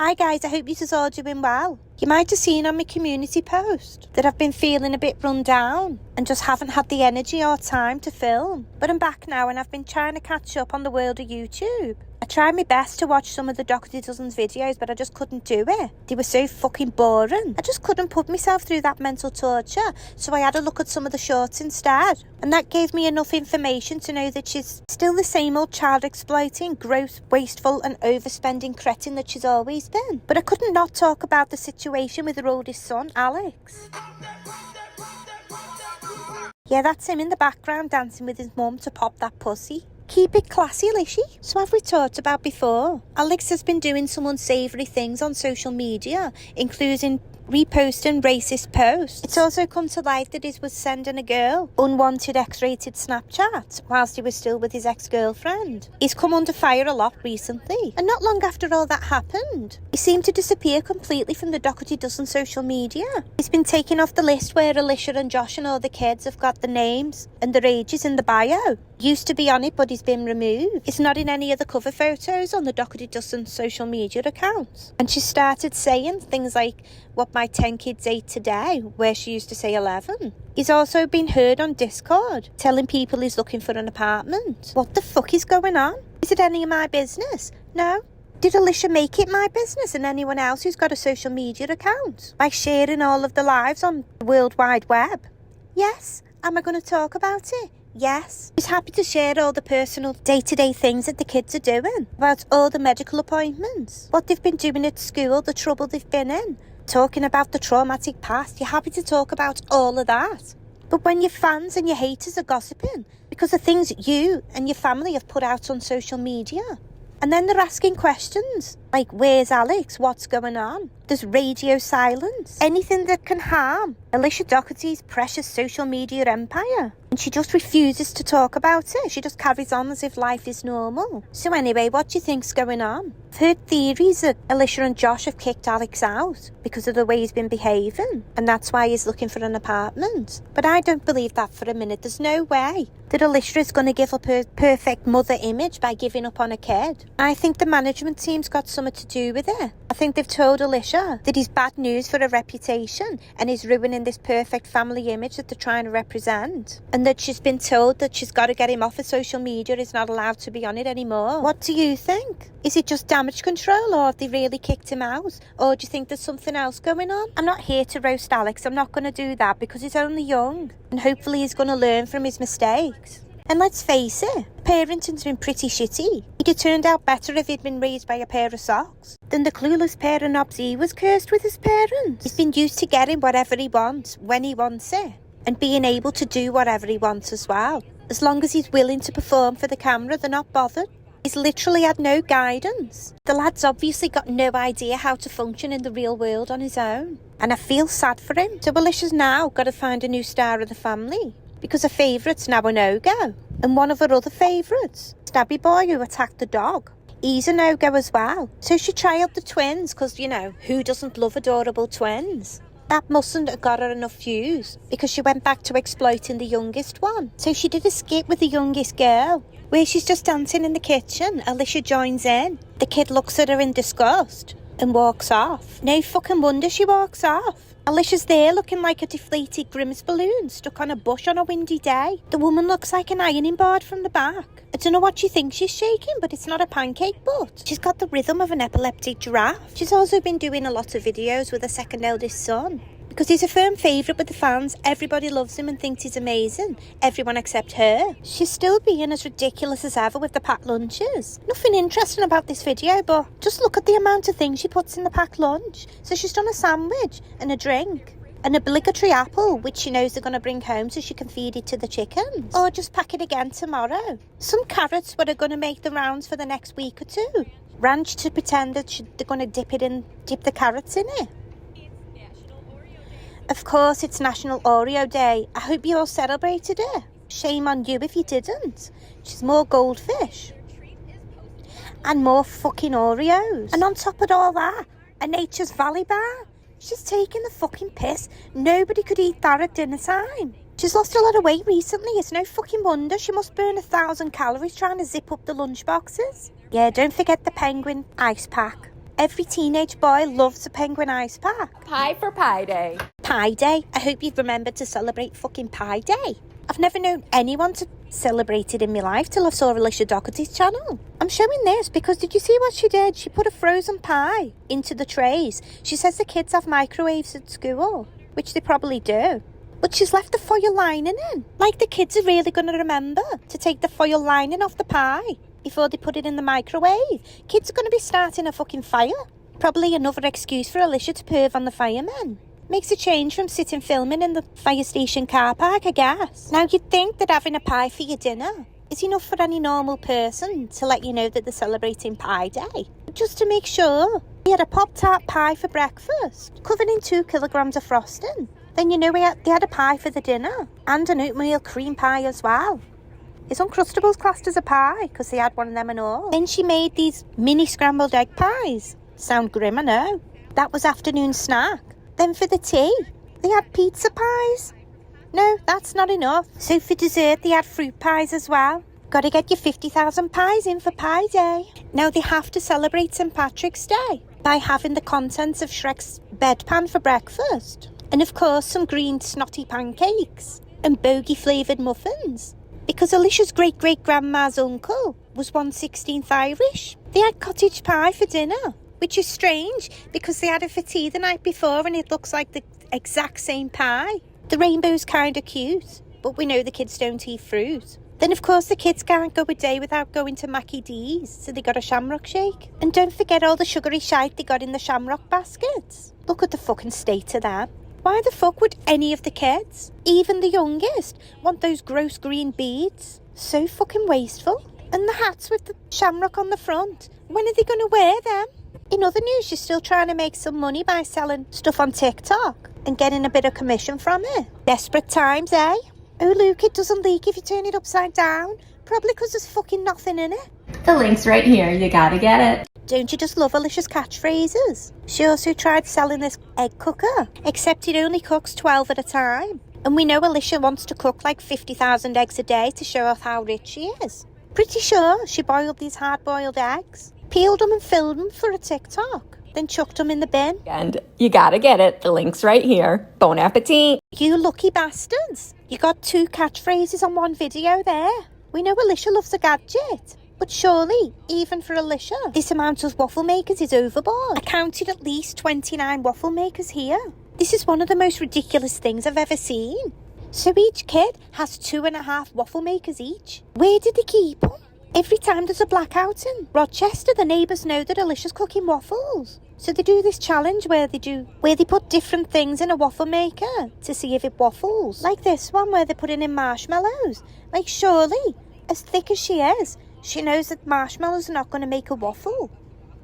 Hi guys, I hope you all doing well. You might have seen on my community post that I've been feeling a bit run down and just haven't had the energy or time to film. But I'm back now and I've been trying to catch up on the world of YouTube. I tried my best to watch some of the Dougherty Dozens videos, but I just couldn't do it. They were so fucking boring. I just couldn't put myself through that mental torture, so I had a look at some of the shorts instead. And that gave me enough information to know that she's still the same old child-exploiting, gross, wasteful and overspending cretin that she's always been. But I couldn't not talk about the situation with her oldest son, Alex. Yeah, that's him in the background dancing with his mum to pop that pussy. Keep it classy, Lishy. So have we talked about before? Alex has been doing some unsavoury things on social media, including reposting racist posts. It's also come to light that he was sending a girl unwanted X-rated Snapchat whilst he was still with his ex-girlfriend. He's come under fire a lot recently, and not long after all that happened, he seemed to disappear completely from the Dougherty Dozen social media. He's been taken off the list where Alicia and Josh and all the kids have got the names and their ages in the bio. Used to be on it, but he's been removed. It's not in any of the cover photos on the Dougherty Dozen social media accounts. And she started saying things like, what my 10 kids ate today, where she used to say 11. He's also been heard on Discord, telling people he's looking for an apartment. What the fuck is going on? Is it any of my business? No. Did Alicia make it my business and anyone else who's got a social media account by sharing all of the lives on the World Wide Web? Yes. Am I going to talk about it? Yes. She's happy to share all the personal day-to-day things that the kids are doing, about all the medical appointments, what they've been doing at school, the trouble they've been in, talking about the traumatic past. You're happy to talk about all of that. But when your fans and your haters are gossiping because of things you and your family have put out on social media, and then they're asking questions like, where's Alex? What's going on? There's radio silence. Anything that can harm Alicia Dougherty's precious social media empire. And she just refuses to talk about it. She just carries on as if life is normal. So anyway, what do you think's going on? I've heard theories that Alicia and Josh have kicked Alex out because of the way he's been behaving. And that's why he's looking for an apartment. But I don't believe that for a minute. There's no way that Alicia is going to give up her perfect mother image by giving up on a kid. I think the management team's got something to do with it. I think they've told Alicia that he's bad news for her reputation and he's ruining this perfect family image that they're trying to represent. And that she's been told that she's got to get him off of social media, he's not allowed to be on it anymore. What do you think? Is it just damage control, or have they really kicked him out? Or do you think there's something else going on? I'm not here to roast Alex, I'm not going to do that because he's only young and hopefully he's going to learn from his mistakes. And let's face it, parenting's been pretty shitty. He'd have turned out better if he'd been raised by a pair of socks than the clueless pair of knobs he was cursed with his parents. He's been used to getting whatever he wants, when he wants it, and being able to do whatever he wants as well. As long as he's willing to perform for the camera, they're not bothered. He's literally had no guidance. The lad's obviously got no idea how to function in the real world on his own. And I feel sad for him. So Alicia's now got to find a new star of the family, because her favourite's now a no-go. And one of her other favourites, Stabby Boy who attacked the dog, he's a no-go as well. So she trialed the twins, because, you know, who doesn't love adorable twins? That mustn't have got her enough views, because she went back to exploiting the youngest one. So she did a skit with the youngest girl, where she's just dancing in the kitchen. Alicia joins in. The kid looks at her in disgust and walks off. No fucking wonder she walks off. Alicia's there looking like a deflated Grimace balloon stuck on a bush on a windy day. The woman looks like an ironing board from the back. I don't know what she thinks she's shaking, but it's not a pancake butt. She's got the rhythm of an epileptic giraffe. She's also been doing a lot of videos with her second eldest son, because he's a firm favourite with the fans. Everybody loves him and thinks he's amazing. Everyone except her. She's still being as ridiculous as ever with the packed lunches. Nothing interesting about this video, but just look at the amount of things she puts in the packed lunch. So she's done a sandwich and a drink, an obligatory apple, which she knows they're going to bring home so she can feed it to the chickens. Or just pack it again tomorrow. Some carrots that are going to make the rounds for the next week or two. Ranch to pretend that they're going to dip the carrots in it. Of course, it's National Oreo Day. I hope you all celebrated it. Shame on you if you didn't. She's more goldfish. And more fucking Oreos. And on top of all that, a Nature's Valley bar. She's taking the fucking piss. Nobody could eat that at dinner time. She's lost a lot of weight recently. It's no fucking wonder. She must burn 1,000 calories trying to zip up the lunch boxes. Yeah, don't forget the penguin ice pack. Every teenage boy loves a penguin ice pack. Pie for Pie Day. Pie Day. I hope you've remembered to celebrate fucking Pie Day. I've never known anyone to celebrate it in my life till I saw Alicia Dougherty's channel. I'm showing this because did you see what she did? She put a frozen pie into the trays. She says the kids have microwaves at school, which they probably do. But she's left the foil lining in. Like the kids are really going to remember to take the foil lining off the pie before they put it in the microwave. Kids are going to be starting a fucking fire. Probably another excuse for Alicia to perv on the firemen. Makes a change from sitting filming in the fire station car park, I guess. Now you'd think that having a pie for your dinner is enough for any normal person to let you know that they're celebrating Pie Day. But just to make sure, he had a Pop-Tart pie for breakfast, covered in 2 kilograms of frosting. Then you know they had a pie for the dinner, and an oatmeal cream pie as well. Is Uncrustables classed as a pie? Because they had one of them and all. Then she made these mini scrambled egg pies. Sound grim, I know. That was afternoon snack. Then for the tea, they had pizza pies. No, that's not enough. So for dessert, they had fruit pies as well. Got to get your 50,000 pies in for Pie Day. Now they have to celebrate St. Patrick's Day by having the contents of Shrek's bedpan for breakfast. And of course some green snotty pancakes and bogey flavoured muffins. Because Alicia's great-great-grandma's uncle was 1/16th Irish. They had cottage pie for dinner, which is strange because they had it for tea the night before and it looks like the exact same pie. The rainbow's kind of cute, but we know the kids don't eat fruit. Then of course the kids can't go a day without going to Mackie D's, so they got a shamrock shake. And don't forget all the sugary shite they got in the shamrock baskets. Look at the fucking state of them. Why the fuck would any of the kids, even the youngest, want those gross green beads? So fucking wasteful. And the hats with the shamrock on the front. When are they going to wear them? In other news, she's still trying to make some money by selling stuff on TikTok and getting a bit of commission from it. Desperate times, eh? Oh look, it doesn't leak if you turn it upside down. Probably because there's fucking nothing in it. The link's right here. You gotta get it. Don't you just love Alicia's catchphrases? She also tried selling this egg cooker, except it only cooks 12 at a time. And we know Alicia wants to cook like 50,000 eggs a day to show off how rich she is. Pretty sure she boiled these hard-boiled eggs, peeled them and filled them for a TikTok, then chucked them in the bin. And you gotta get it. The link's right here. Bon appetit. You lucky bastards. You got 2 catchphrases on one video there. We know Alicia loves a gadget. But surely, even for Alicia, this amount of waffle makers is overboard. I counted at least 29 waffle makers here. This is one of the most ridiculous things I've ever seen. So each kid has 2.5 waffle makers each. Where did they keep them? Every time there's a blackout in Rochester, the neighbours know that Alicia's cooking waffles. So they do this challenge where they put different things in a waffle maker to see if it waffles. Like this one where they're putting in marshmallows. Like surely, as thick as she is, she knows that marshmallows are not going to make a waffle.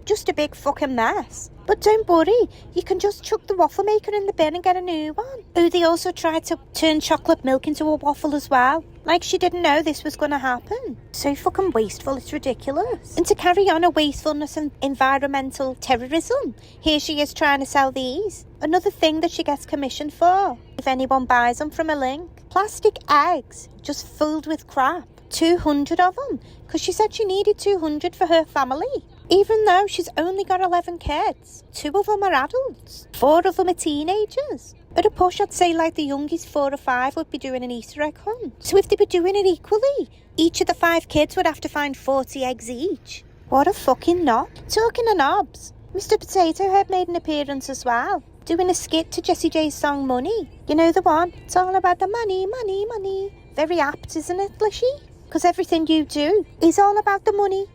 Just a big fucking mess. But don't worry, you can just chuck the waffle maker in the bin and get a new one. Oh, they also tried to turn chocolate milk into a waffle as well. Like she didn't know this was going to happen. So fucking wasteful, it's ridiculous. And to carry on a wastefulness and environmental terrorism, here she is trying to sell these. Another thing that she gets commissioned for, if anyone buys them from a link. Plastic eggs, just filled with crap. 200 of them, because she said she needed 200 for her family. Even though she's only got 11 kids. 2 of them are adults. 4 of them are teenagers. At a push, I'd say like the youngest 4 or 5 would be doing an Easter egg hunt. So if they were doing it equally, each of the 5 kids would have to find 40 eggs each. What a fucking knob. Talking of knobs, Mr. Potato Head made an appearance as well, doing a skit to Jessie J's song Money. You know the one? It's all about the money, money, money. Very apt, isn't it, Lishy? Because everything you do is all about the money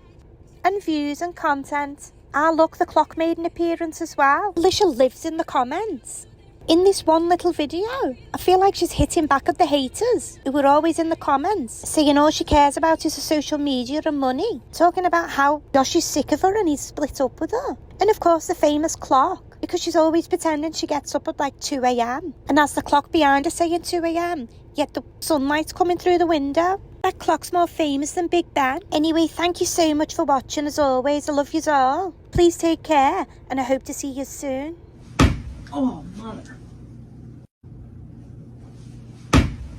and views and content. Ah, look, the clock made an appearance as well. Alicia lives in the comments. In this one little video, I feel like she's hitting back at the haters who were always in the comments, saying all she cares about is her social media and money, talking about how Josh is sick of her and he's split up with her. And of course the famous clock, because she's always pretending she gets up at like 2 a.m. and has the clock behind her saying 2 a.m, yet the sunlight's coming through the window. That clock's more famous than Big Ben. Anyway, thank you so much for watching as always. I love yous all. Please take care and I hope to see you soon. Oh, mother.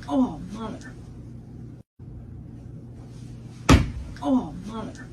Oh, mother. Oh, mother.